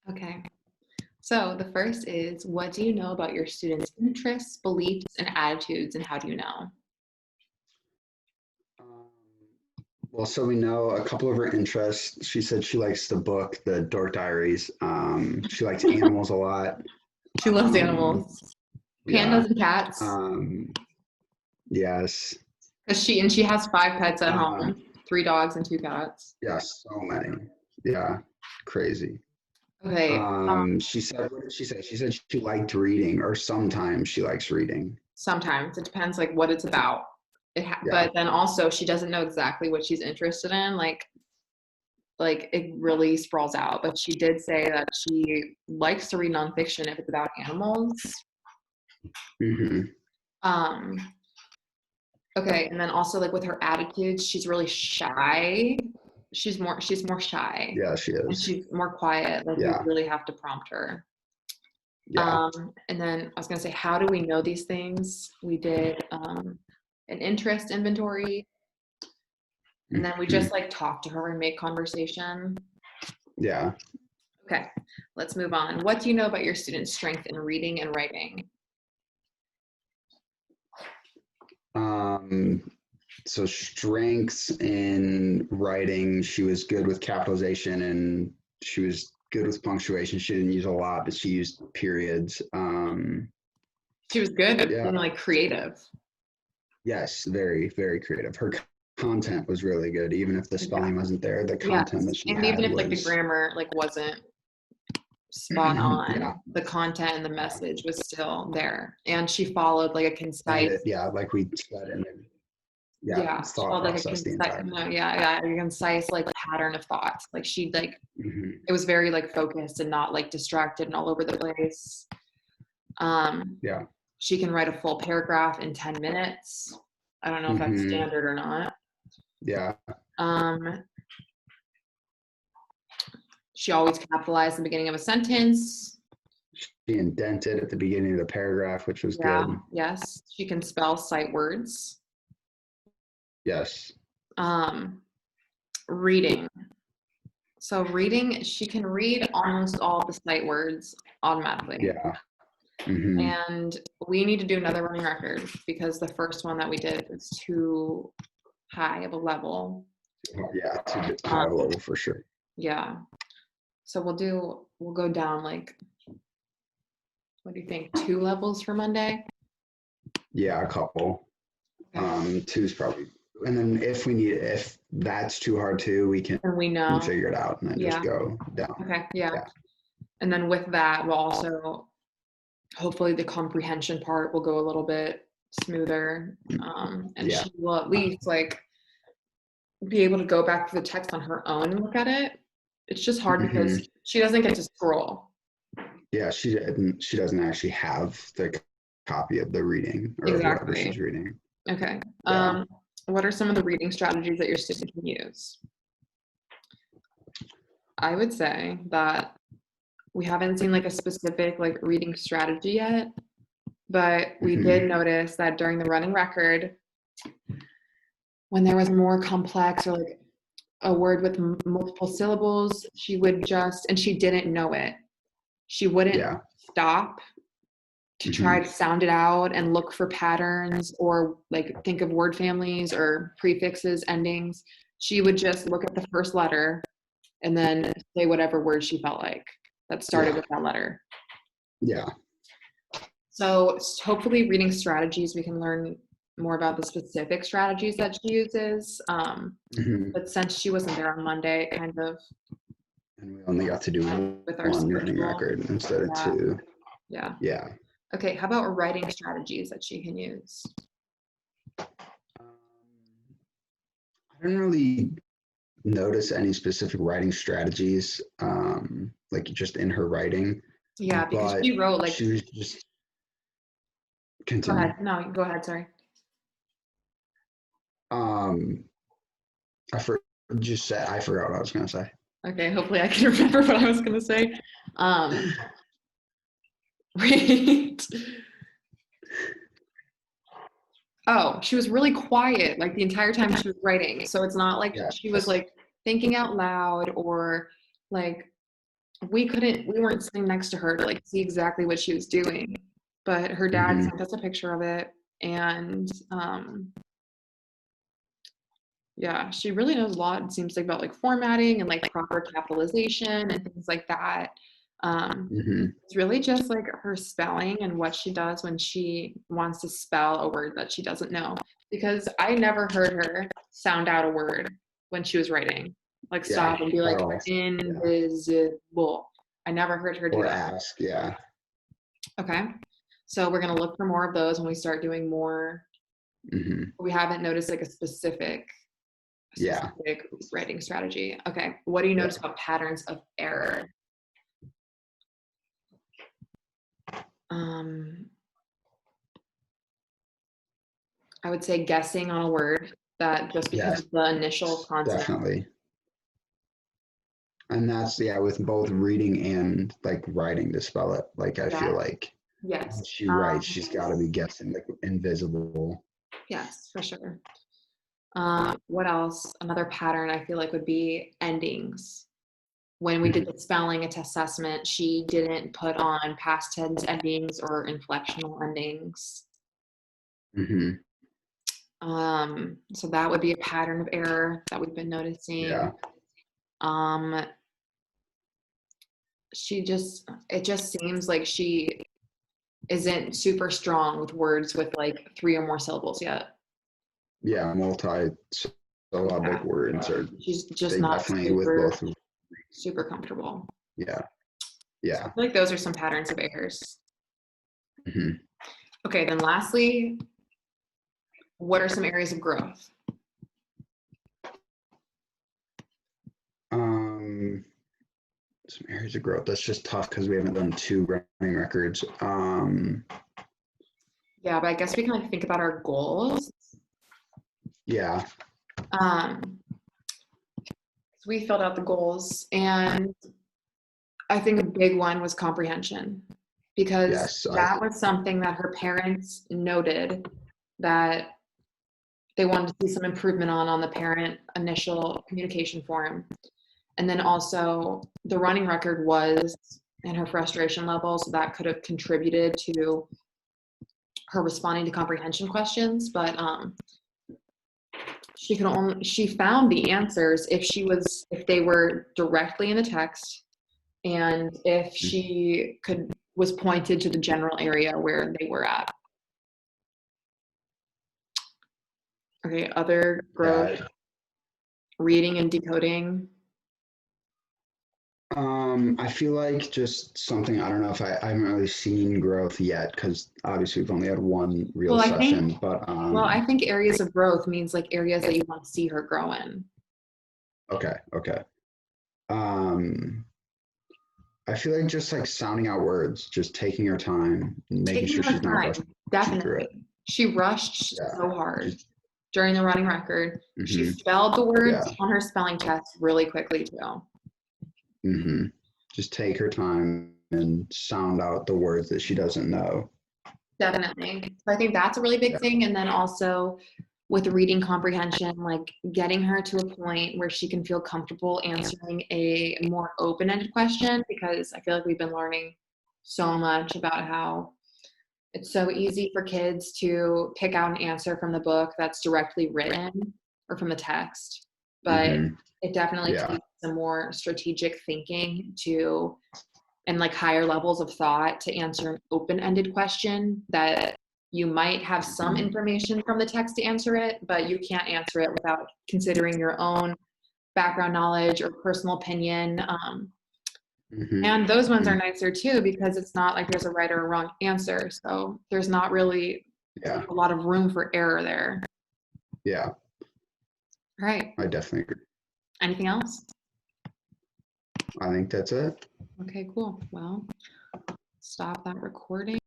Okay. So the first is, what do you know about your students' interests, beliefs, and attitudes, and how do you know? Um, well, so we know a couple of her interests. She said she likes the book, The Dork Diaries. She likes animals a lot. She loves Um, animals, yeah. pandas and cats, Um, yes. because she has 5 pets at Um, home, 3 dogs and 2 cats. yes, so many. Yeah, crazy. Okay. She said, what did she say? She said she liked reading, or sometimes she likes reading. Sometimes it depends like what it's about. Yeah. But then also she doesn't know exactly what she's interested in. Like it really sprawls out. But she did say that she likes to read nonfiction if it's about animals. Hmm. Um, okay, and then also like with her attitudes, she's really shy. She's more shy Yeah, she and is. she's more quiet. Like you Yeah. really have to prompt her. Yeah. And then I was gonna say, how do we know these things? We did an interest inventory, and then we just Hmm. like talk to her and make conversation. Yeah. Okay, let's move on. What do you know about your students' strength in reading and writing? Um, so strengths in writing, she was good with capitalization and she was good with punctuation. She didn't use a lot, but she used periods. She was good at Yeah. being like creative. Yes, very, very creative. Her content was really good, even if the Yeah. spelling wasn't there. The content Yes. that she And even had if like the was, grammar like wasn't spot yeah, on, the content and the yeah. message was still there. And she followed like a And concise, it, yeah, like we said in the, yeah, yeah, she thought followed like a process the concise, entire no, time. yeah, a concise like pattern of thoughts. Like she like Hmm. it was very like focused and not like distracted and all over the place. Um, Yeah. she can write a full paragraph in 10 minutes. I don't know if that's Hmm. standard or not. Yeah. Um, she always capitalized the beginning of a sentence. She indented at the beginning of the paragraph, which was Yeah, good. yes. She can spell sight words. Yes. Um, reading. So reading, she can read almost all the sight words automatically. Yeah. Hmm. And we need to do another running record because the first one that we did was too high of a level. Yeah. To high Um, level for sure. yeah. So we'll go down like, what do you think? 2 levels for Monday? Yeah. A couple. Okay. Two's probably, and then if that's too hard too, we can And we know. figure it out and then just Yeah. go down. Okay. Yeah. Yeah. And then with that, we'll also hopefully the comprehension part will go a little bit smoother. And Yeah. she will at least like be able to go back to the text on her own and look at it. It's just hard Hmm. because she doesn't get to scroll. Yeah. She doesn't actually have the copy of the reading or of whatever she's Exactly. reading. Okay. Yeah. What are some of the reading strategies that your student can use? I would say that we haven't seen like a specific like reading strategy yet, but we Hmm. did notice that during the running record, when there was more complex or like a word with multiple syllables, she would just, and she didn't know it, she wouldn't Yeah. stop to try Hmm. to sound it out and look for patterns or like think of word families or prefixes, endings. She would just look at the first letter and then say whatever word she felt like that started Yeah. with that letter. Yeah. So hopefully reading strategies, we can learn more about the specific strategies that she uses. Hmm. But since she wasn't there on Monday, it kind of And we only got to do with our one running schedule. record instead of Yeah. two. Yeah. Yeah. Okay. How about writing strategies that she can use? I don't really notice any specific writing strategies, like just in her writing, Yeah, because but she wrote like, she was just go continue. ahead. No, go ahead. Sorry. Um, I for, just said I forgot what I was gonna say. Okay. Hopefully I can remember what I was going to say. Um, wait. Oh, she was really quiet like the entire time she was writing. So it's not like Yeah, she was like thinking out loud or like we weren't sitting next to her to like see exactly what she was doing, but her dad Mm-hmm. sent us a picture of it, and yeah, she really knows a lot, it seems like, about like formatting and like proper capitalization and things like that. Mm-hmm. It's really just like her spelling and what she does when she wants to spell a word that she doesn't know. Because I never heard her sound out a word when she was writing, like Yeah, stop and be at like all. Yeah. invisible. I never heard her do Or that. ask. Yeah. Okay. So we're going to look for more of those when we start doing more. Mm-hmm. We haven't noticed like a Yeah. specific writing strategy. Okay. What do you Yeah. notice about patterns of error? Um, I would say guessing on a word that just because Yes, of the initial consonant. definitely. And that's, yeah, with both reading and like writing to spell it. Like, I feel Yes. like when Yes. she writes, she's got to be guessing like invisible. Yes, for sure. What else? Another pattern I feel like would be endings. When we did the spelling assessment, she didn't put on past tense endings or inflectional endings. Mm-hmm. So that would be a pattern of error that we've been noticing. Yeah. Um, it just seems like she isn't super strong with words with like 3 or more syllables yet. Yeah. Multi-syllabic words are, She's just they not definitely with both. super comfortable. Yeah. So I Yeah. feel like those are some patterns of errors. Mm-hmm. Okay, then lastly, what are some areas of growth? Some areas of growth. That's just tough because we haven't done 2 running records. Yeah, but I guess we can like think about our goals. Yeah. Um, so we filled out the goals, and I think a big one was comprehension, because Yes. that was something that her parents noted that they wanted to see some improvement on the parent initial communication form. And then also the running record was in her frustration level, so that could have contributed to her responding to comprehension questions. But she found the answers if they were directly in the text, and if she was pointed to the general area where they were at. Okay, other growth, Yeah. reading and decoding. I feel like just something, I don't know if I haven't really seen growth yet because obviously we've only had 1 real Well, I think session, but well, I think areas of growth means like areas that you want to see her grow in. okay. Um, I feel like just like sounding out words, just taking her time, making Taking sure her she's not time, rushing through it. definitely. She rushed Yeah. so hard Just, during the running record. She mm-hmm. spelled the words Yeah. on her spelling test really quickly too. Mm-hmm. Just take her time and sound out the words that she doesn't know. Definitely. So I think that's a really big Yeah. thing. And then also with reading comprehension, like getting her to a point where she can feel comfortable answering a more open-ended question, because I feel like we've been learning so much about how it's so easy for kids to pick out an answer from the book that's directly written or from the text. But Mm-hmm. it definitely Yeah. takes some more strategic thinking and like higher levels of thought to answer an open-ended question that you might have some information from the text to answer it, but you can't answer it without considering your own background knowledge or personal opinion. Mm-hmm. And those ones are nicer too, because it's not like there's a right or a wrong answer. So there's not really Yeah. a lot of room for error there. Yeah. All right. I definitely agree. Anything else? I think that's it. Okay, cool. Well, stop that recording.